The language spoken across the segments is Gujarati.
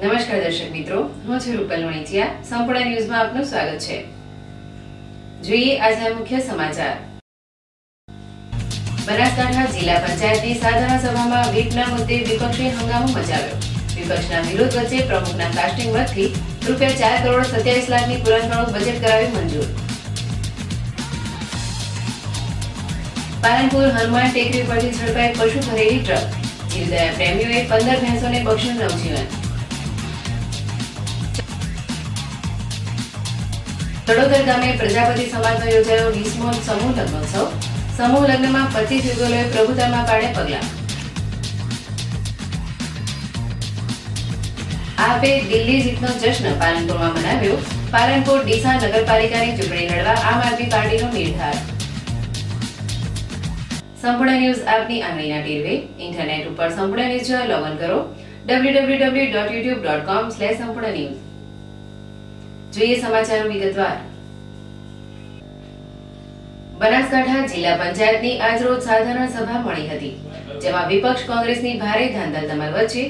નમસ્કાર દર્શક મિત્રો, હું છું રૂપલ વણિચિયા. સંપૂર્ણ ન્યૂઝમાં આપનું સ્વાગત છે. જોઈએ આજના મુખ્ય સમાચાર. બનાસકાંઠા જિલ્લા પંચાયતની સાધારણ સભામાં વીટના મુદ્દે વિપક્ષે હંગામો મચાવ્યો. વિપક્ષના વિરોધ વચ્ચે પ્રમુખના કાસ્ટિંગ મતથી ₹4,27,00,000ની પુરાણવાળું બજેટ કરાવ્યું મંજૂર. પાલનપુર હનુમાન ટેકરી પરથી ઝડપાઈ પશુ ભરેલી ટ્રક. જીવદયા પ્રેમીઓએ 15 ભેંસોને બખ્યું નવજીવન. તળોદર ગામે પ્રજાપતિ સમાજનો યોજાયો 20મો સમૂહ લગ્નોત્સવ. સમૂહ લગ્નમાં 25 યુગલોએ પ્રભુતામાં પાડે પગલાં. આપે દિલ્હી જીતનો જશ્ન પાલનપુરમાં મનાવ્યો. પાલનપુર ડીસા નગરપાલિકાની ચૂંટણી લડવા આમ આદમી પાર્ટીનો નિર્ધાર. સંપૂર્ણ ન્યૂઝ આપની આંગળીના ટેરવે. ઇન્ટરનેટ ઉપર સંપૂર્ણ ન્યૂઝ જોવા લોગ ઇન કરો www.youtube.com/સંપૂર્ણ ન્યૂઝ. જોઈએ સમાચારો વિગતવાર. બનાસકાંઠા જિલ્લા પંચાયતની આજરોજ સાધારણ સભા મળી હતી, જેમાં વિપક્ષ કોંગ્રેસની ભારે ધાંધલ વચ્ચે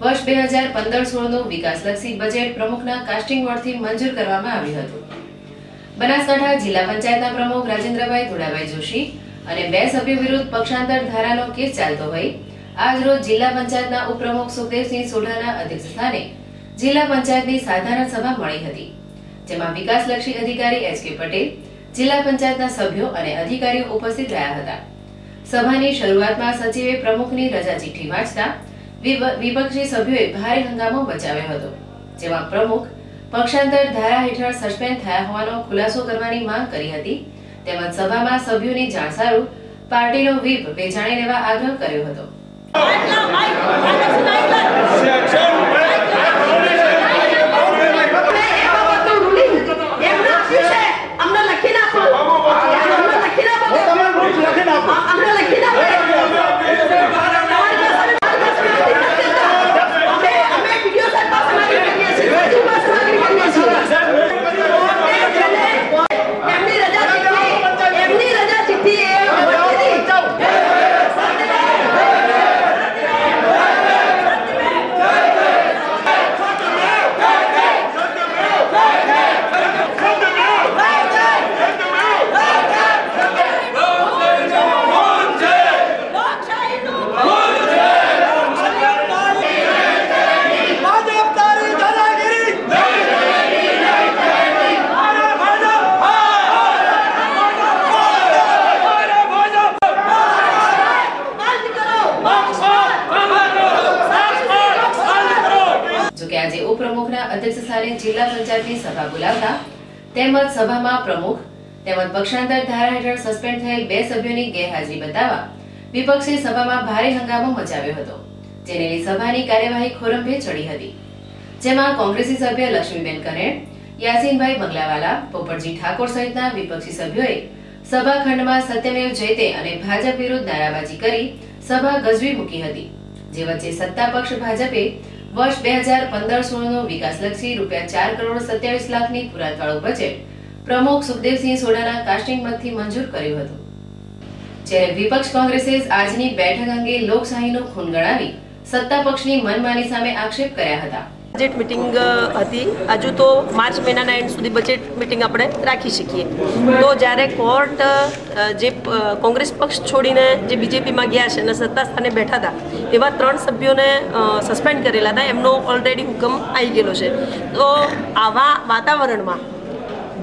વર્ષ 2015-16નું વિકાસલક્ષી બજેટ પ્રમુખના કાસ્ટિંગ વોર્ડથી મંજૂર કરવામાં આવ્યું હતું. બનાસકાંઠા જિલ્લા પંચાયતના પ્રમુખ રાજેન્દ્રભાઈ ધોળાભાઈ જોશી અને 2 સભ્યો વિરુદ્ધ પક્ષાંતર ધારાનો કેસ ચાલતો હોય આજરોજ જિલ્લા પંચાયતના ઉપપ્રમુખ સુખદેવસિંહ સોઢાના અધ્યક્ષસ્થાને જિલ્લા પંચાયતની સાધારણ સભા મળી હતી, જેમાં વિકાસલક્ષી અધિકારી એચ.કે. પટેલ, જિલ્લા પંચાયતના સભ્યો અને અધિકારીઓ ઉપસ્થિત રહ્યા હતા. સભાની શરૂઆતમાં સચિવે પ્રમુખની રજા ચિઠ્ઠી વાંચતા વિપક્ષી સભ્યોએ ભારે હંગામો મચાવ્યો હતો, જેમાં પ્રમુખ પક્ષાંતર ધારા હેઠળ સસ્પેન્ડ થયા હોવાનો ખુલાસો કરવાની માંગ કરી હતી. તેમજ સભામાં સભ્યોની જાણસારું પાર્ટીનો વ્હીપ વેચાણે લેવા આગ્રહ કર્યો હતો. આજે ઉપપ્રમુખના અધ્યક્ષસ્થાને જિલ્લા પંચાયતની સભા બોલાવતા તેમજ સભામાં પ્રમુખ તેમજ પક્ષાંતર ધારા હેઠળ સસ્પેન્ડ થયેલ 2 સભ્યોની ગેરહાજરી બતાવવા વિપક્ષે સભામાં ભારે હંગામો મચાવ્યો હતો, જેને લઈ સભાની કાર્યવાહી ખોરંભે ચડી હતી. જેમાં કોંગ્રેસી સભ્ય લક્ષ્મીબેન કનેર, યાસીનભાઈ બંગલાવાલા, પોપટજી ઠાકોર સહિતના વિપક્ષી સભ્યોએ સભાખંડમાં સત્યમેવ જયતે અને ભાજપ વિરુદ્ધ નારાબાજી કરી સભા ગજવી મૂકી હતી. જે વચ્ચે સત્તા પક્ષ ભાજપે વર્ષ 2015-16નું વિકાસલક્ષી ₹4,27,00,000ની પુરાણવાળું બજેટ પ્રમુખ સુખદેવસિંહ સોઢાના કાસ્ટિંગ મતથી મંજૂર કર્યું હતું. જ્યારે વિપક્ષ કોંગ્રેસે આજની બેઠક અંગે લોકશાહીનું ખૂન ગણાવી સત્તા પક્ષની મનમાની સામે આક્ષેપ કર્યા હતા. બજેટ મીટિંગ હતી. હજુ તો માર્ચ મહિનાના એન્ડ સુધી બજેટ મીટિંગ આપણે રાખી શકીએ. તો જ્યારે કોર્ટ જે કોંગ્રેસ પક્ષ છોડીને જે બીજેપીમાં ગયા છે અને સત્તા સ્થાને બેઠા હતા એવા 3 સભ્યોને સસ્પેન્ડ કરેલા હતા, એમનો ઓલરેડી હુકમ આવી ગયેલો છે. તો આવા વાતાવરણમાં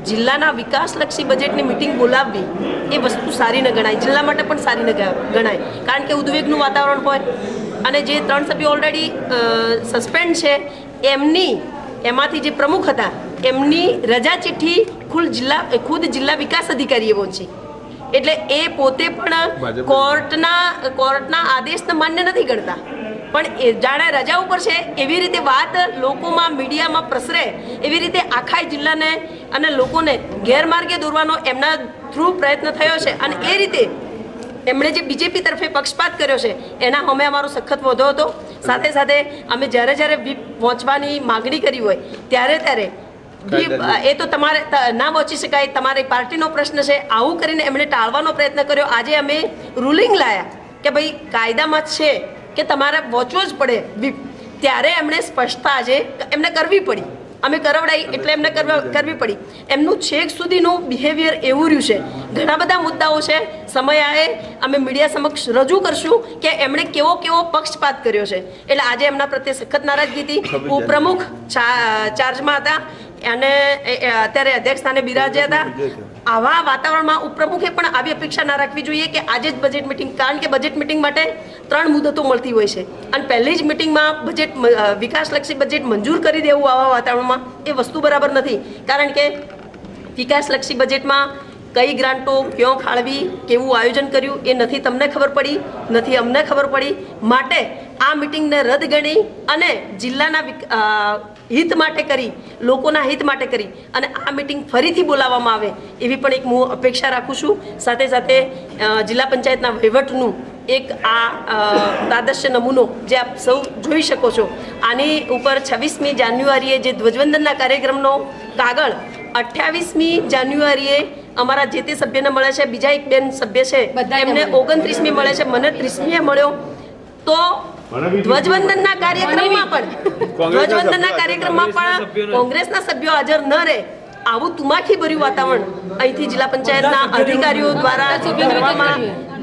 જિલ્લાના વિકાસલક્ષી બજેટની મિટિંગ બોલાવવી એ વસ્તુ સારી ન ગણાય, જિલ્લા માટે પણ સારી ન ગણાય. કારણ કે ઉદ્વેગનું વાતાવરણ હોય અને જે 3 સભ્યો ઓલરેડી સસ્પેન્ડ છે એમાંથી જે પ્રમુખ હતા એમની રજા ચિઠ્ઠી ખુદ જિલ્લા વિકાસ અધિકારીએ પહોંચી. એટલે એ પોતે પણ કોર્ટના આદેશને માન્ય નથી કરતા, પણ જાણે રજા ઉપર છે એવી રીતે વાત લોકોમાં મીડિયામાં પ્રસરે એવી રીતે આખા જિલ્લાને અને લોકોને ગેરમાર્ગે દોરવાનો એમના થ્રુ પ્રયત્ન થયો છે. અને એ રીતે એમણે જે બીજેપી તરફે પક્ષપાત કર્યો છે એના સામે અમારો સખત વધો હતો. સાથે સાથે અમે જ્યારે વ્હીપ પહોંચવાની માગણી કરી હોય ત્યારે એ તો તમારે ના પહોંચી શકાય, તમારી પાર્ટીનો પ્રશ્ન છે, આવું કરીને એમણે ટાળવાનો પ્રયત્ન કર્યો. આજે અમે રૂલિંગ લાયા કે ભાઈ કાયદામાં છે કે તમારે પહોંચવો જ પડે વ્હીપ, ત્યારે એમણે સ્પષ્ટતા આજે એમને કરવી પડી, અમે કરાવડાવી એટલે એમને કરવી પડી. એમનું છેક સુધીનું બિહેવિયર એવું રહ્યું છે. ઘણા બધા મુદ્દાઓ છે, સમય આવે અમે મીડિયા સમક્ષ રજૂ કરશું કે એમણે કેવો પક્ષપાત કર્યો છે. એટલે આજે એમના પ્રત્યે સખત નારાજગી હતી. ઉપપ્રમુખ ચાર્જમાં હતા અને અત્યારે અધ્યક્ષ સ્થાને બિરાજ્યા હતા. આવા વાતાવરણમાં ઉપપ્રમુખે પણ આવી અપેક્ષા ના રાખવી જોઈએ કે આજે જ બજેટ મિટિંગ, કારણ કે બજેટ મિટિંગ માટે 3 મુદતો મળતી હોય છે અને પહેલી જ મિટિંગમાં બજેટ વિકાસલક્ષી બજેટ મંજૂર કરી દેવું આવા વાતાવરણમાં એ વસ્તુ બરાબર નથી. કારણ કે વિકાસલક્ષી બજેટમાં કઈ ગ્રાન્ટો ક્યાં ફાળવી, કેવું આયોજન કર્યું એ નથી તમને ખબર પડી, નથી અમને ખબર પડી. માટે આ મિટિંગને રદ ગણી અને જિલ્લાના હિત માટે કરી, લોકોના હિત માટે કરી અને આ મિટિંગ ફરીથી બોલાવવામાં આવે એવી પણ એક હું અપેક્ષા રાખું છું. સાથે સાથે જિલ્લા પંચાયતના વહીવટનું એક આદર્શ નમૂનો જે આપ સૌ જોઈ શકો છો. આની ઉપર 26મી જાન્યુઆરીએ જે ધ્વજવંદનના કાર્યક્રમનો કાગળ 28મી જાન્યુઆરીએ અમારા જે તે સભ્યને મળે છે, બીજા એક બેન સભ્ય છે એમને 29મી મળે છે, મને 30મીએ મળ્યો. તો ધ્વજવંદનના કાર્યક્રમમાં પણ કોંગ્રેસના સભ્યો હાજર ન રહે આવું તુમાખી ભર્યું વાતાવરણ અહીંથી જિલ્લા પંચાયતના અધિકારીઓ દ્વારા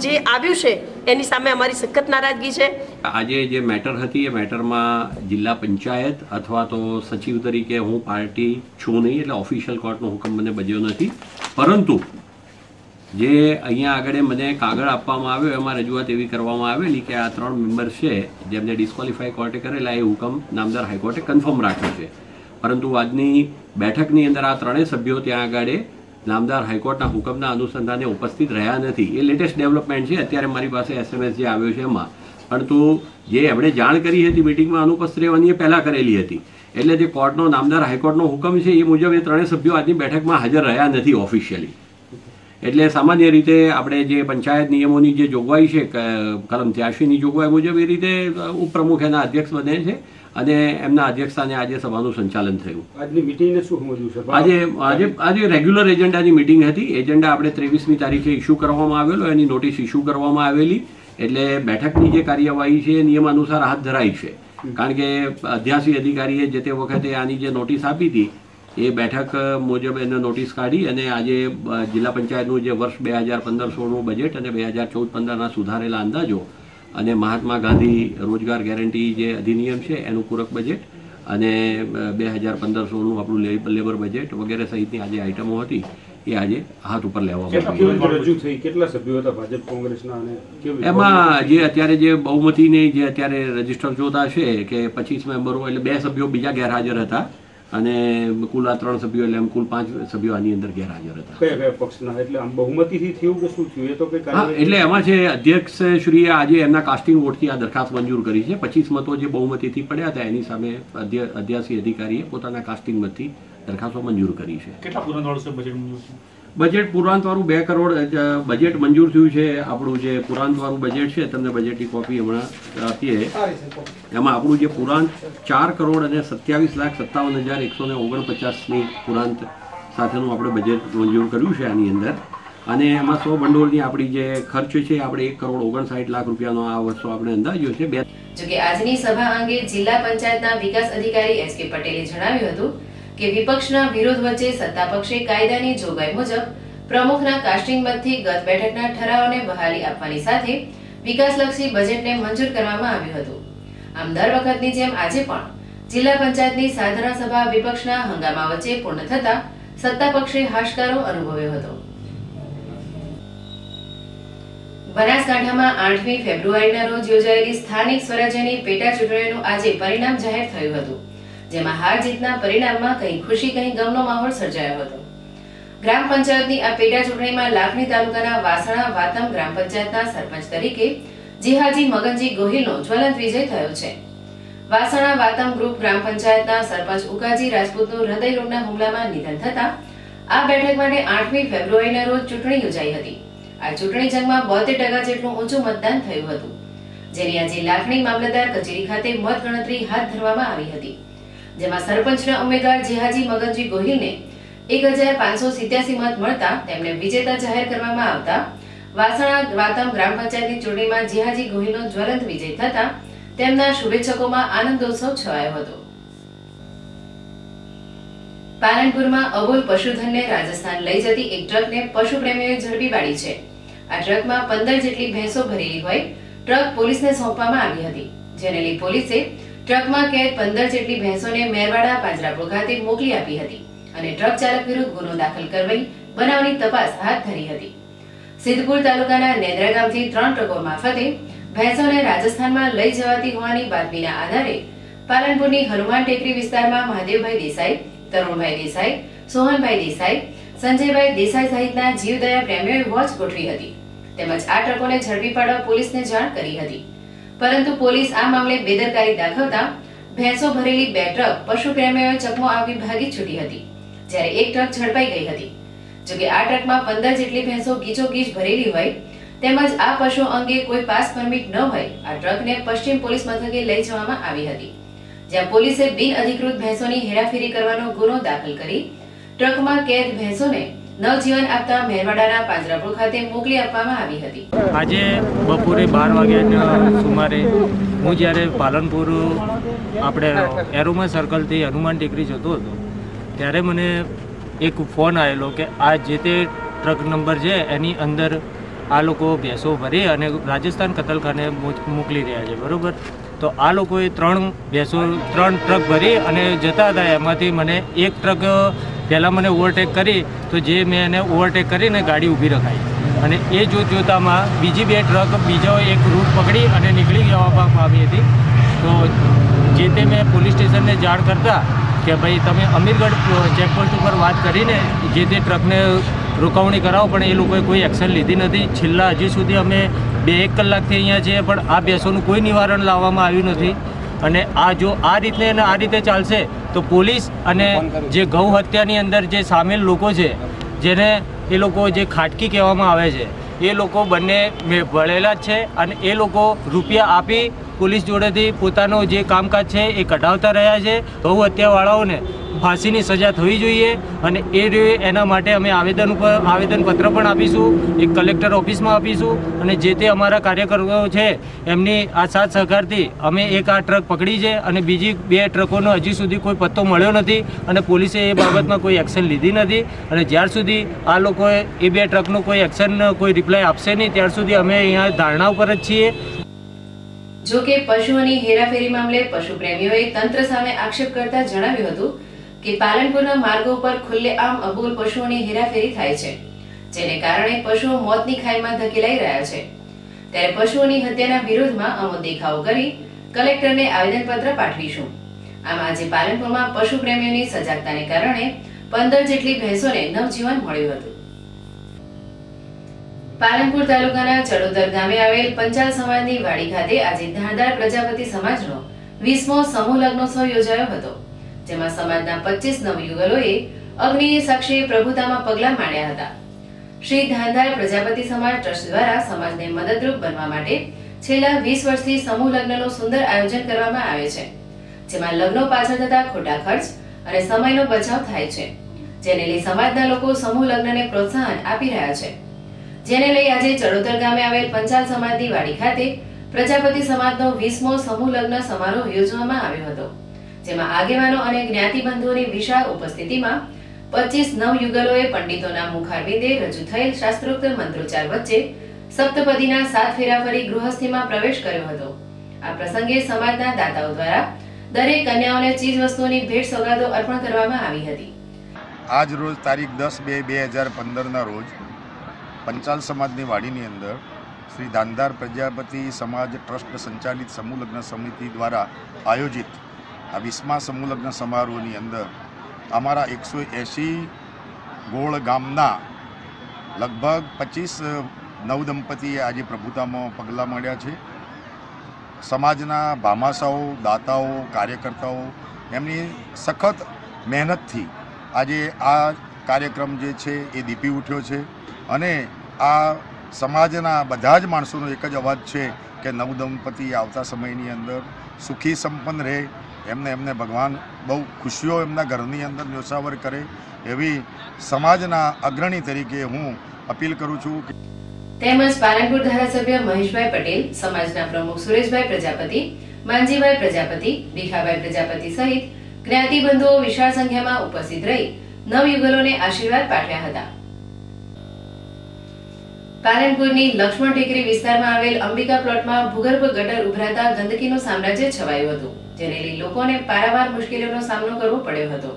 જે આવ્યું છે એની સામે અમારી સખત નારાજગી છે. આજે જે મેટર હતી એ મેટરમાં જિલ્લા પંચાયત અથવા તો સચિવ તરીકે હું પાર્ટી છું નહીં, એટલે ઓફિશિયલ કોર્ટનો હુકમ મને બજ્યો નથી. પરંતુ જે અહીંયા આગળ મને કાગળ આપવામાં આવ્યો એમાં રજૂઆત એવી કરવામાં આવેલી કે આ 3 મેમ્બર્સ છે જેમને ડિસ્ક્વોલિફાય કોર્ટે કરેલા એ હુકમ નામદાર હાઈકોર્ટે કન્ફર્મ રાખ્યો છે. પરંતુ આજની બેઠકની અંદર આ 3 સભ્યો ત્યાં આગળ નામદાર હાઈકોર્ટના હુકમના અનુસંધાને ઉપસ્થિત રહ્યા નથી. એ લેટેસ્ટ ડેવલપમેન્ટ છે. અત્યારે મારી પાસે SMS જે આવ્યો છે એમાં, પરંતુ જે એમણે જાણ કરી હતી મિટિંગમાં અનુપસ્થિત રહેવાની એ પહેલાં કરેલી હતી. એટલે જે કોર્ટનો નામદાર હાઈકોર્ટનો હુકમ છે એ મુજબ એ 3 સભ્યો આજની બેઠકમાં હાજર રહ્યા નથી ઓફિશિયલી. એટલે સામાન્ય રીતે આપણે જે પંચાયત નિયમોની જે જોગવાઈ છે કલમ 83ની જોગવાઈ મુજબ એ રીતે ઉપપ્રમુખ એના અધ્યક્ષ બને છે અને એમના અધ્યક્ષસ્થાને આજે સભાનું સંચાલન થયું. આજની મિટિંગને શું સમજ્યું છે? આજે રેગ્યુલર એજન્ડાની મિટિંગ હતી. એજન્ડા આપણે 23મી તારીખે ઇસ્યુ કરવામાં આવેલો, એની નોટિસ ઇસ્યુ કરવામાં આવેલી. એટલે બેઠકની જે કાર્યવાહી છે એ નિયમ અનુસાર હાથ ધરાઈ છે. કારણ કે અધ્યાસી અધિકારીએ જે તે વખતે આની જે નોટિસ આપી હતી એ બેઠક મુજબ એને નોટિસ કાઢી અને આજે જિલ્લા પંચાયતનું જે વર્ષ 2015-16નું બજેટ અને 2014-15ના સુધારેલા અંદાજો અને મહાત્મા ગાંધી રોજગાર ગેરંટી જે અધિનિયમ છે એનું પૂરક બજેટ અને 2015-16નું આપણું લેબર બજેટ વગેરે સહિતની આજે આઇટમો હતી એ આજે હાથ ઉપર લેવામાં આવી. કેટલા સભ્યો હતા ભાજપ કોંગ્રેસના અને એમાં જે અત્યારે જે બહુમતીની જે અત્યારે રજીસ્ટર જોતા છે કે 25 મેમ્બરો, એટલે 2 સભ્યો બીજા ગેરહાજર હતા અને કુલ આ 3 સભ્યો એટલે કુલ 5 સભ્યો આની અંદર ગેરહાજર હતા. કયા પક્ષના? એટલે આમ બહુમતીથી થયું કે શું થયું એ તો કઈ એટલે એમાં છે અધ્યક્ષ શ્રીએ આજે એમના કાસ્ટિંગ વોટથી આ દરખાસ્ત મંજૂર કરી છે. 25 મતો જે બહુમતીથી પડ્યા હતા એની સામે અધ્યાસી અધિકારીએ પોતાના કાસ્ટિંગ મતથી દરખાસ્તો મંજૂર કરી છે. કેટલા પુરાંતવાળું છે બજેટ મંજૂર છે? બજેટ પુરાંતવાળું 2 કરોડ બજેટ મંજૂર થયું છે. આપણું જે પુરાંતવાળું બજેટ છે તમને બજેટની કોપી હમણાં આપીએ. એમાં આપણું જે પુરાંત 4 કરોડ અને 27,57,149ની પુરાંત સાથેનું આપણે બજેટ મંજૂર કર્યું છે આની અંદર. અને એમાં 100 ભંડોળની આપણી જે ખર્ચ છે આપણે 1,59,00,000 રૂપિયાનો આ વર્ષો આપણે અંદાજ્યો છે. જોકે આજની સભા અંગે જિલ્લા પંચાયતના વિકાસ અધિકારી SK પટેલે જણાવ્યું હતું કે વિપક્ષના વિરોધ વચ્ચે સત્તાપક્ષે કાયદાની જોગવાઈ મુજબ પ્રમુખના કાસ્ટિંગ મતથી ગત બેઠકના ઠરાવોને બહાલી આપવાની સાથે વિકાસલક્ષી બજેટને મંજૂર કરવામાં આવ્યું હતું. આમ દર વખતની જેમ આજે પણ જિલ્લા પંચાયતની સાધારણ સભા વિપક્ષના હંગામા વચ્ચે પૂર્ણ થતા સત્તાપક્ષે હાશકારો અનુભવ્યો હતો. બનાસકાંઠામાં 8મી ફેબ્રુઆરીના રોજ યોજાયેલી સ્થાનિક સ્વરાજ્યની પેટા ચૂંટણીનું આજે પરિણામ જાહેર થયું હતું, જેમાં હાર જીતના પરિણામમાં કઈ ખુશી કઈ ગમનો માહોલ સર્જાયો હતો. ગ્રામ પંચાયતની આ પેટા ચૂંટણીમાં લાખણી તાલુકાના વાસણા વાતમ ગ્રામ પંચાયતના સરપંચ તરીકે જીહાજી મગનજી ગોહિલનો જ્વલંત વિજય થયો છે. વાસણા વાતમ ગ્રુપ ગ્રામ પંચાયતના સરપંચ ઉકાજી રાજપૂતનું હૃદય રોગના હુમલામાં નિધન થતા આ બેઠક માટે 8મી ફેબ્રુઆરીના રોજ ચૂંટણી યોજાઈ હતી. આ ચૂંટણી જંગમાં 72% જેટલું ઊંચું મતદાન થયું હતું, જેની આજે લાખણી મામલતદાર કચેરી ખાતે મત ગણતરી હાથ ધરવામાં આવી હતી, જેમાં સરપંચના ઉમેદવાર જીહાજી મગનજી ગોહિલને 1587 મત મળતા તેમને વિજેતા જાહેર કરવામાં આવતા વાસણા વાતમ ગ્રામ પંચાયતની ચૂંટણીમાં જીહાજી ગોહિલનો જ્વલંત વિજય થતા તેમના શુભેચ્છકોમાં આનંદોત્સવ છવાયો હતો. પાલનપુરમાં અબોલ પશુધનને રાજસ્થાન લઈ જતી એક ટ્રકને પશુ પ્રેમીઓએ ઝડપી પાડી છે. આ ટ્રકમાં 15 જેટલી ભેંસો ભરેલી હોય ટ્રક પોલીસને સોંપવામાં આવી હતી, જેને લઈ પોલીસે ટ્રકમાં કેદ 15 જેટલી ભેંસોને મેરવાડા પાંજરાપોળ ખાતે મોકલી આપી હતી અને ટ્રક ચાલક વિરુદ્ધ ગુનો દાખલ કરવી બનાવની તપાસ હાથ ધરી હતી. સિદ્ધપુર તાલુકાના નેદ્રા ગામથી 3 ટ્રકો મારફતે ભેંસોને રાજસ્થાનમાં લઈ જવાતી હોવાની બાતમીના આધારે પાલનપુરની હનુમાન ટેકરી વિસ્તારમાં મહાદેવભાઈ દેસાઈ, તરુણભાઈ દેસાઈ, સોહનભાઈ દેસાઈ, સંજયભાઈ દેસાઈ સહિતના જીવદયા પ્રેમીઓએ વોચ ગોઠવી હતી તેમજ આ ટ્રકોને ઝડપી પાડવા પોલીસને જાણ કરી હતી, પરંતુ પોલીસ આ મામલે બેદરકારી દાખવતા ભેંસો ભરેલી 2 ટ્રક પશુ પ્રેમીઓએ ચકમો આપી ભાગી છૂટી હતી, જ્યારે એક ટ્રક ઝડપાઈ ગઈ હતી. જોકે આ ટ્રકમાં 15 જેટલી ભેંસો ગીચોગીચ ભરેલી હોય તેમજ આ પશુ અંગે કોઈ પાસ પરમિટ ન હોય આ ટ્રકને પશ્ચિમ પોલીસ મથકે લઈ જવામાં આવી હતી, જ્યાં પોલીસે બિનઅધિકૃત ભેંસોની હેરાફેરી કરવાનો ગુનો દાખલ કરી ટ્રકમાં કેદ ભેંસોને નવજીવન આપતા મહેરવાડાના પાંજરાપોળ ખાતે મોકલી આપવામાં આવી હતી. આજે બપોરે 12 વાગ્યાના સુમારે હું જ્યારે પાલનપુર આપણે એરોમા સર્કલથી હનુમાન ટેકરી જતો હતો ત્યારે મને એક ફોન આવેલો કે આ જે તે ટ્રક નંબર છે એની અંદર આ લોકો ભેંસો ભરી અને રાજસ્થાન કતલખાને મોકલી રહ્યા છે, બરાબર. તો આ લોકોએ 3 ટ્રક ભરી અને જતા હતા. એમાંથી મને એક ટ્રક પહેલાં મને ઓવરટેક કરી, તો જે મેં એને ઓવરટેક કરીને ગાડી ઊભી રખાઈ અને એ જોતામાં બીજી 2 ટ્રક બીજો એક રૂટ પકડી અને નીકળી જવામાં આવી હતી. તો જે તે મેં પોલીસ સ્ટેશનને જાણ કરતા કે ભાઈ તમે અમીરગઢ ચેકપોસ્ટ ઉપર વાત કરીને જે તે ટ્રકને રોકાવણી કરાવો, પણ એ લોકોએ કોઈ એક્શન લીધી નથી. છેલ્લા હજી સુધી અમે 2-1 કલાકથી અહીંયા છીએ, પણ આ ભેંસોનું કોઈ નિવારણ લાવવામાં આવ્યું નથી. અને આ જો આ રીતે ચાલશે તો પોલીસ અને જે ગૌ હત્યાની અંદર જે સામેલ લોકો છે, જેને એ લોકો જે ખાટકી કહેવામાં આવે છે, એ લોકો બંને ભળેલા જ છે અને એ લોકો રૂપિયા આપી પોલીસ જોડેથી પોતાનો જે કામકાજ છે એ કઢાવતા રહ્યા છે. ગૌ હત્યાવાળાઓને ફાંસીની સજા થવી જોઈએ અને એના માટે અમે આવેદનપત્ર પણ આપીશું, એક કલેક્ટર ઓફિસમાં આપીશું અને જે તે અમારા કાર્યકરો છે એમની આ સાથ સહકારથી અમે એક આ ટ્રક પકડી છે અને બીજી 2 ટ્રકોનો હજી સુધી કોઈ પત્તો મળ્યો નથી અને પોલીસે એ બાબતમાં કોઈ એક્શન લીધી નથી. અને જ્યાર સુધી આ લોકોએ એ 2 ટ્રકનો કોઈ એક્શન કોઈ રિપ્લાય આપશે નહીં ત્યાર સુધી અમે અહીંયા ધારણા ઉપર જ છીએ. જો કે પશુઓની હેરાફેરી મામલે પશુ પ્રેમીઓએ તંત્ર સામે આક્ષેપ કરતા જણાવ્યું હતું કે પાલનપુરના માર્ગો પર ખુલ્લેઆમ અબોલ પશુઓની હેરાફેરી થાય છે, જેને કારણે પશુઓ મોતની ખાઈમાં ધકેલાઈ રહ્યા છે. ત્યારે પશુઓની હત્યાના વિરોધમાં અમો દેખાવો કરી કલેક્ટરને આવેદનપત્ર પાઠવીશું. આમ આજે પાલનપુરમાં પશુ પ્રેમીઓની સજાગતાને કારણે 15 જેટલી ભેંસોને નવજીવન મળ્યું હતું. પાલનપુર તાલુકાના ચડોદર ગામે આવેલ પંચાલ સમાજની વાડી ખાતે આજે ધારદાર પ્રજાપતિ સમાજનો 20મો સમૂહ લગ્નોત્સવ યોજાયો હતો, જેમાં સમાજના 25 નવયુગલોએ અગ્નિની સાક્ષીએ પ્રભુતામાં પગલાં માંડ્યા હતા. શ્રી ધારદાર પ્રજાપતિ સમાજ ટ્રસ્ટ દ્વારા સમાજને મદદરૂપ બનવા માટે છેલ્લા 20 વર્ષથી સમૂહ લગ્નનું સુંદર આયોજન કરવામાં આવે છે, જેમાં લગ્નો પાછળ થતા ખોટા ખર્ચ અને સમયનો બચાવ થાય છે, જેને લઈ સમાજના લોકો સમૂહ લગ્નને પ્રોત્સાહન આપી રહ્યા છે. જેને લઈ આજે ચડોદર ગામે આવેલ પંચાલ સમાજની વાડી ખાતે પ્રજાપતિ સમાજનો 20મો સમૂહ લગ્ન સમારોહ યોજવામાં આવ્યો હતો, જેમાં આગેવાનો અને જ્ઞાતિબંધુઓની વિશાળ ઉપસ્થિતિમાં 25 નવયુગલોએ પંડિતોના મુખારવિંદે રજૂ થયેલ શાસ્ત્રોક્ત મંત્રોચ્ચાર વચ્ચે સપ્તપદીના 7 ફેરા ફરી ગૃહસ્થીમાં પ્રવેશ કર્યો હતો. આ પ્રસંગે સમાજના દાતાઓ દ્વારા દરેક કન્યાઓને ચીજ વસ્તુઓની ભેટ સોગાદો અર્પણ કરવામાં આવી હતી. આજ રોજ તારીખ 10/2/2015ના રોજ પંચાલ સમાજની વાડીની અંદર શ્રી ધારદાર પ્રજાપતિ સમાજ ટ્રસ્ટ સંચાલિત સમૂહ લગ્ન સમિતિ દ્વારા આયોજિત આ 20મા સમૂહ લગ્ન સમારોહની અંદર અમારા 180 ગોળ ગામના લગભગ 25 નવદંપતીએ આજે પ્રભુતામાં પગલાં માંડ્યા છે. સમાજના ભામાશાઓ, દાતાઓ, કાર્યકર્તાઓ એમની સખત મહેનતથી આજે આ કાર્યક્રમ જે છે એ દીપી ઉઠ્યો છે અને આ સમાજના બધા જ માણસોનો એક જ અવાજ છે કે નવદંપતિ આવતા સમયની અંદર સુખી સંપન્ન રહે, એમને ભગવાન બહુ ખુશીઓ એમના ઘરની અંદર ન્યોછાવર કરે એવી સમાજના અગ્રણી તરીકે હું અપીલ કરું છું. તેમજ પાલનપુર ધારાસભ્ય મહેશભાઈ પટેલ, સમાજના પ્રમુખ સુરેશભાઈ પ્રજાપતિ, માનજીભાઈ પ્રજાપતિ, ભીખાભાઈ પ્રજાપતિ સહિત જ્ઞાતિબંધુઓ વિશાળ સંખ્યામાં ઉપસ્થિત રહી નવયુગલોને આશીર્વાદ પાઠવ્યા હતા. પાલનપુરની લક્ષ્મણ ટેકરી વિસ્તારમાં આવેલ અંબિકા પ્લોટમાં ભૂગર્ભ ગટર ઉભરાતા ગંદકીનું સામ્રાજ્ય છવાયું હતું, જેને લઈ લોકોને પારાવાર મુશ્કેલીઓનો સામનો કરવો પડ્યો હતો.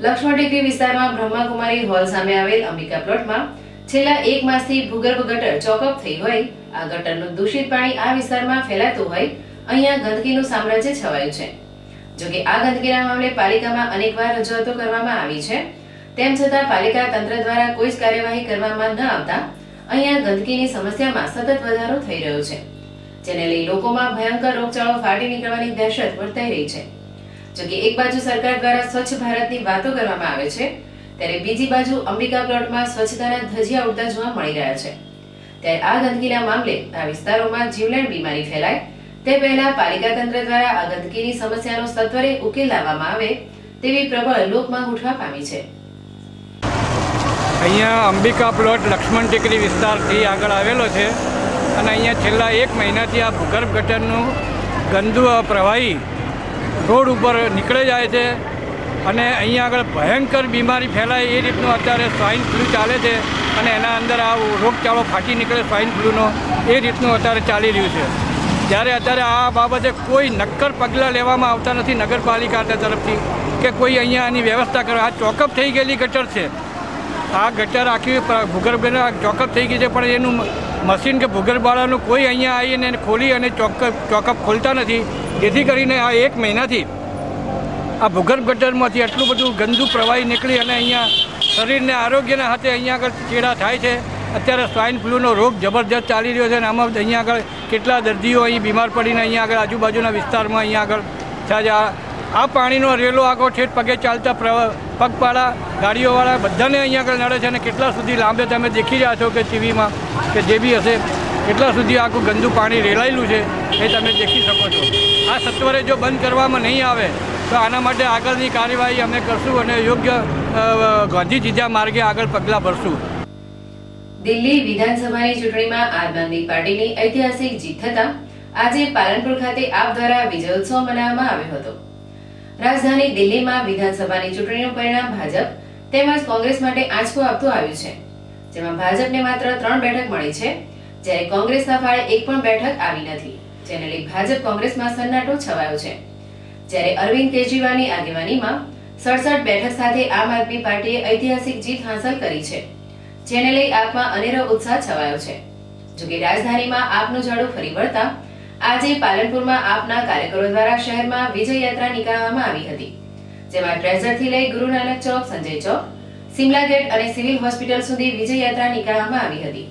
લક્ષ્મણ ટેકરી વિસ્તારમાં બ્રહ્માકુમારી હોલ સામે આવેલ અંબિકા પ્લોટમાં છેલ્લા 1 માસથી ભૂગર્ભ ગટર ચોકઅપ થઈ હોય. આ ગટરનું દૂષિત પાણી આ વિસ્તારમાં ફેલાતું હોય અહીંયા ગંદકીનું સામ્રાજ્ય છવાયું છે. જોકે આ ગંદકીના મામલે પાલિકામાં અનેકવાર રજૂઆતો કરવામાં આવી છે, તેમ છતાં પાલિકા તંત્ર દ્વારા કોઈ જ કાર્યવાહી કરવામાં ન આવતા અહીંયા ગંદકીની સમસ્યામાં સતત વધારો થઈ રહ્યો છે, જેને લઈ લોકોમાં ભયંકર રોગચાળો ફાટી નીકળવાની દહેશત વર્તાઈ રહી છે. જોકે એક બાજુ સરકાર દ્વારા સ્વચ્છ ભારતની વાતો કરવામાં આવે છે, ત્યારે બીજી બાજુ અંબિકા પ્લોટમાં સ્વચ્છતાના ધજિયા ઉડતા જોવા મળી રહ્યા છે. ત્યારે આ ગંદકીના મામલે આ વિસ્તારોમાં જીવલેણ બીમારી ફેલાય તે પહેલા પાલિકા તંત્ર દ્વારા આ ગંદકીની સમસ્યાનો સત્વરે ઉકેલ લાવવામાં આવે તેવી પ્રબળ લોકમાંગ ઉઠવા પામી છે. અહીંયા અંબિકા પ્લોટ લક્ષ્મણ ટેકરી વિસ્તારથી આગળ આવેલો છે અને અહીંયા છેલ્લા 1 મહિનાથી આ ભૂગર્ભ ગટરનું ગંદુ પ્રવાહી રોડ ઉપર નીકળી જાય છે અને અહીંયા આગળ ભયંકર બીમારી ફેલાય એ રીતનું અત્યારે સ્વાઇન ફ્લૂ ચાલે છે અને એના અંદર આ રોગચાળો ફાટી નીકળે સ્વાઇન ફ્લૂનો એ રીતનું અત્યારે ચાલી રહ્યું છે. જ્યારે અત્યારે આ બાબતે કોઈ નક્કર પગલાં લેવામાં આવતા નથી નગરપાલિકા તરફથી કે કોઈ અહીંયા આની વ્યવસ્થા કરે. આ ચોકઅપ થઈ ગયેલી ગટર છે, આ ગટર આખી ભૂગર્ભ ચોકઅપ થઈ ગઈ છે, પણ એનું મશીન કે ભૂગર્ભવાળાનું કોઈ અહીંયા આવીને એને ખોલી અને ચોકઅપ ખોલતા નથી. જેથી કરીને આ 1 મહિનાથી આ ભૂગર્ભ ગટરમાંથી એટલું બધું ગંદુ પ્રવાહી નીકળી અને અહીંયા શરીરને આરોગ્યના હાથે અહીંયા આગળ ચેડા થાય છે. અત્યારે સ્વાઇન ફ્લૂનો રોગ જબરજસ્ત ચાલી રહ્યો છે અને આમાં અહીંયા આગળ કેટલા દર્દીઓ અહીં બીમાર પડીને અહીંયા આગળ આજુબાજુના વિસ્તારમાં અહીંયા આગળ થયા છે. આ પાણીનો રેલો આગળ ઠેઠ પગે ચાલતા પગપાળા ગાડીઓવાળા બધાને અહીંયા આગળ નડે છે અને કેટલા સુધી લાંબે તમે દેખી રહ્યા છો કે ટીવીમાં કે જે બી હશે કેટલા સુધી આખું ગંદુ પાણી રેલાયેલું છે એ તમે દેખી શકો છો. આ સત્વરે જો બંધ કરવામાં નહીં આવે તો આના માટે આગળની કાર્યવાહી અમે કરશું અને યોગ્ય ગાંધીજીના માર્ગે આગળ પગલાં ભરશું. દિલ્હી વિધાનસભાની ચૂંટણીમાં આમ આદમી પાર્ટીની ઐતિહાસિક જીત થતા આજે પાલનપુર ખાતે આપ દ્વારા વિજય ઉત્સવ મનાવવામાં આવ્યો હતો. રાજધાની દિલ્હીમાં વિધાનસભાની ચૂંટણીનું પરિણામ ભાજપ તેમજ કોંગ્રેસ માટે આંચકો આપતું આવ્યું છે, જેમાં ભાજપને માત્ર 3 બેઠક મળી છે, જ્યારે કોંગ્રેસના ફાળે 1 પણ બેઠક આવી નથી, જેને લઈ ભાજપ કોંગ્રેસમાં સન્નાટો છવાયો છે. જ્યારે અરવિંદ કેજરીવાલની આગેવાનીમાં 67 બેઠક સાથે આમ આદમી પાર્ટીએ ઐતિહાસિક જીત હાંસલ કરી છે, જેને લઈ આપમાં અનેરો ઉત્સાહ છવાયો છે. જોકે રાજધાનીમાં આપનું ઝાડુ ફરી વળતા આજે પાલનપુરમાં આપના કાર્યકરો દ્વારા શહેરમાં વિજય યાત્રા નીકાળવામાં આવી હતી, જેમાં ટ્રેઝરથી લઈ ગુરુ નાનક ચોક, સંજય ચોક, સિમલા ગેટ અને સિવિલ હોસ્પિટલ સુધી વિજય યાત્રા નીકાળવામાં આવી હતી,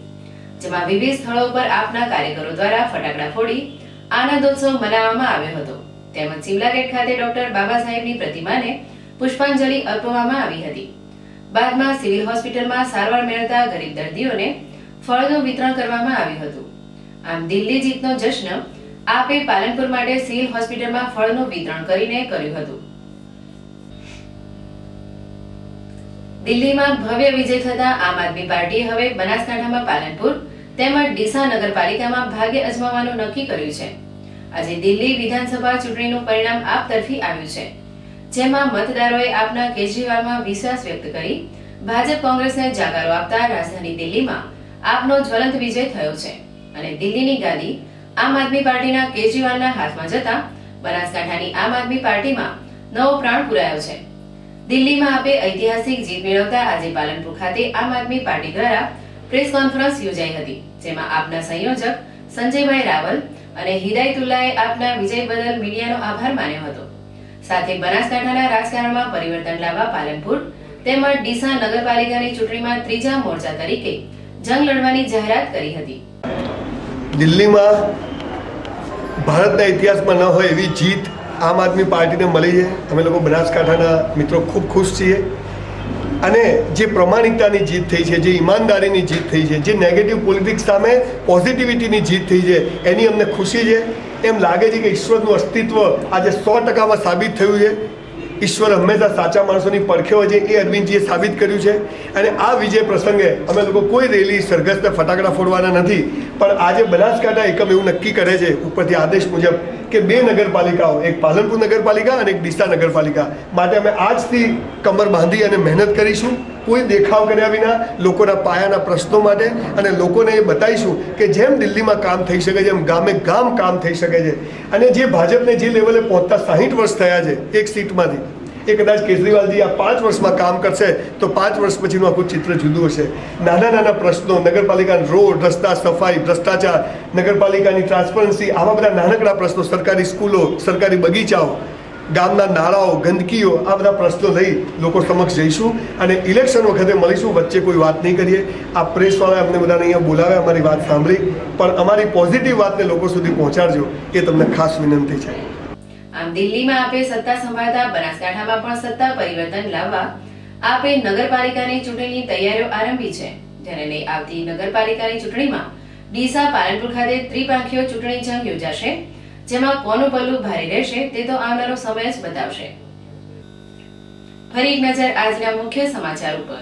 જેમાં વિવિધ સ્થળો પર આપના કાર્યકરો દ્વારા ફટાકડા ફોડી આનંદોત્સવ મનાવવામાં આવ્યો હતો. તેમજ સિમલા ગેટ ખાતે ડોક્ટર બાબા સાહેબની પ્રતિમાને પુષ્પાંજલિ અર્પવામાં આવી હતી. બાદમાં સિવિલ હોસ્પિટલમાં સારવાર મેળવતા ગરીબ દર્દીઓને ફળનું વિતરણ કરવામાં આવ્યું હતું. આમ દિલ્હી જીતનો જશ્ન આપે પાલનપુર માટે સિવિલ હોસ્પિટલમાં ફળનું વિતરણ કરીને કર્યું હતું. દિલ્હીમાં ભવ્ય વિજય થતા આમ આદમી પાર્ટીએ હવે બનાસકાંઠામાં પાલનપુર તેમજ ડીસા નગરપાલિકામાં ભાગ્ય અજમાવવાનું નક્કી કર્યું છે. આજે દિલ્હી વિધાનસભા ચૂંટણીનું પરિણામ આપ તરફી આવ્યું છે, જેમાં મતદારોએ આપના કેજરીવાલમાં વિશ્વાસ વ્યક્ત કરી ભાજપ કોંગ્રેસને જાકારો આપતા રાજધાની દિલ્હીમાં આપનો જ્વલંત વિજય થયો છે અને દિલ્હીની ગાદી આમ આદમી પાર્ટીના કેજરીવાલના હાથમાં જતા બનાસકાંઠાની આમ આદમી પાર્ટીમાં નવો પ્રાણ પુરાયો છે. દિલ્હીમાં આપે ઐતિહાસિક જીત મેળવતા આજે પાલનપુર ખાતે આમ આદમી પાર્ટી દ્વારા પ્રેસ કોન્ફરન્સ યોજાઈ હતી, જેમાં આપના સંયોજક સંજયભાઈ રાવલ અને હિદાયતુલ્લાએ આપના વિજય બદલ મીડિયાનો આભાર માન્યો હતો. સાથે બનાસકાંઠાના રાજકારણમાં પરિવર્તન લાવવા પાલનપુર તેમજ ડીસા નગરપાલિકાની ચૂંટણીમાં ત્રીજા મોરચા તરીકે જંગ લડવાની જાહેરાત કરી હતી. દિલ્હીમાં ભારતના ઇતિહાસમાં ન હોય એવી જીત આમ આદમી પાર્ટીને મળી છે. અમે લોકો બનાસકાંઠાના મિત્રો ખૂબ ખુશ છીએ અને જે પ્રમાણિકતાની જીત થઈ છે, જે ઈમાનદારીની જીત થઈ છે, જે નેગેટિવ પોલિટિક્સ સામે પોઝિટિવિટીની જીત થઈ છે એની અમને ખુશી છે. એમ લાગે છે કે ઈશ્વરનું અસ્તિત્વ આજે 100%માં સાબિત થયું છે. ઈશ્વર હંમેશા સાચા માણસોની પડખે હોય છે, એ અરવિંદજીએ સાબિત કર્યું છે. અને આ વિજય પ્રસંગે અમે લોકો કોઈ રેલી, સરઘસ ને ફટાકડા ફોડવાના નથી, પણ આજે બનાસકાંઠા એકમ એવું નક્કી કરે છે ઉપરથી આદેશ મુજબ કે 2 નગરપાલિકાઓ, એક પાલનપુર નગરપાલિકા અને એક ડીસા નગરપાલિકા માટે અમે આજથી કમર બાંધી અને મહેનત કરીશું, કોઈ દેખાવ કર્યા વિના, લોકોના પાયાના પ્રશ્નો માટે. અને લોકોને એ બતાવીશું કે જેમ દિલ્હીમાં કામ થઈ શકે છે એમ ગામે ગામ કામ થઈ શકે છે. અને જે ભાજપને જે લેવલે પહોંચતા 60 વર્ષ થયા છે એક સીટમાંથી, એ કદાચ કેજરીવાલજી આ 5 વર્ષમાં કામ કરશે તો 5 વર્ષ પછીનું આખું ચિત્ર જુદું હશે. નાના નાના પ્રશ્નો, નગરપાલિકાના રોડ, રસ્તા, સફાઈ, ભ્રષ્ટાચાર, નગરપાલિકાની ટ્રાન્સપરન્સી, આવા બધા નાનકડા પ્રશ્નો, સરકારી સ્કૂલો, સરકારી બગીચાઓ, ગામના નાળાઓ, ગંદકીઓ, આ બધા પ્રશ્નો લઈ લોકો સમક્ષ જઈશું અને ઇલેક્શન વખતે મળીશું. વચ્ચે કોઈ વાત નહીં કરીએ. આ પ્રેસવાળા અમને બધાને અહીંયા બોલાવે, અમારી વાત સાંભળી, પણ અમારી પોઝિટિવ વાતને લોકો સુધી પહોંચાડજો, એ તમને ખાસ વિનંતી છે. આમ દિલ્હીમાં આપે સત્તા સંભાળતા બનાસકાંઠામાં પણ સત્તા પરિવર્તન લાવવા આપે નગરપાલિકાની ચૂંટણીની તૈયારીઓ આરંભી છે, જેને લઈ આવતી નગરપાલિકાની ચૂંટણીમાં ડીસા, પાલનપુર ખાતે ત્રિપાંખીય ચૂંટણી જંગ યોજાશે, જેમાં કોનું પલ્લું ભારે રહેશે તે તો આવનારો સમય જ બતાવશે. ફરી એક નજર આજના મુખ્ય સમાચાર ઉપર.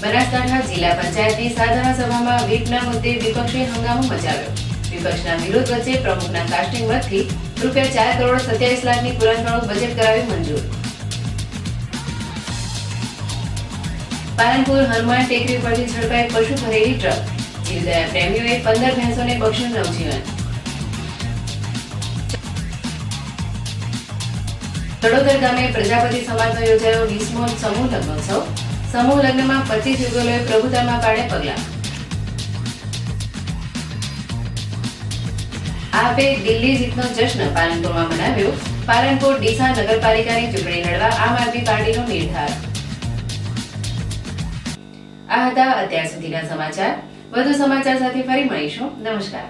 બનાસકાંઠા જિલ્લા પંચાયતની સાધારણ સભામાં વીટના મુદ્દે વિપક્ષે હંગામો મચાવ્યો. વિપક્ષના વિરોધ વચ્ચે પ્રમુખના કાસ્ટિંગ મતથી ₹4,27,00,000ની પુરાણવાળું બજેટ કરાવ્યું મંજૂર. પાલનપુર હનુમાન ટેકરી પરથી ઝડપાઈ પશુ ભરેલી ટ્રક. જીવદયા પ્રેમીઓએ 15 ભેંસોને બખ્યું નવજીવન. તળોદર ગામે પ્રજાપતિ સમાજનો યોજાયો 20મો સમૂહ લગ્નોત્સવ. સમૂહ લગ્નમાં 25 યુગલોએ પ્રભુતામાં પાડે પગલાં. આપે દિલ્હી જીતનો જશ્ન પાલનપુરમાં મનાવ્યો. પાલનપુર ડીસા નગરપાલિકાની ચૂંટણી લડવા આમ આદમી પાર્ટીનો નિર્ધાર. આ હતા અત્યાર સુધીના સમાચાર. વધુ સમાચાર સાથે ફરી મળીશું. નમસ્કાર.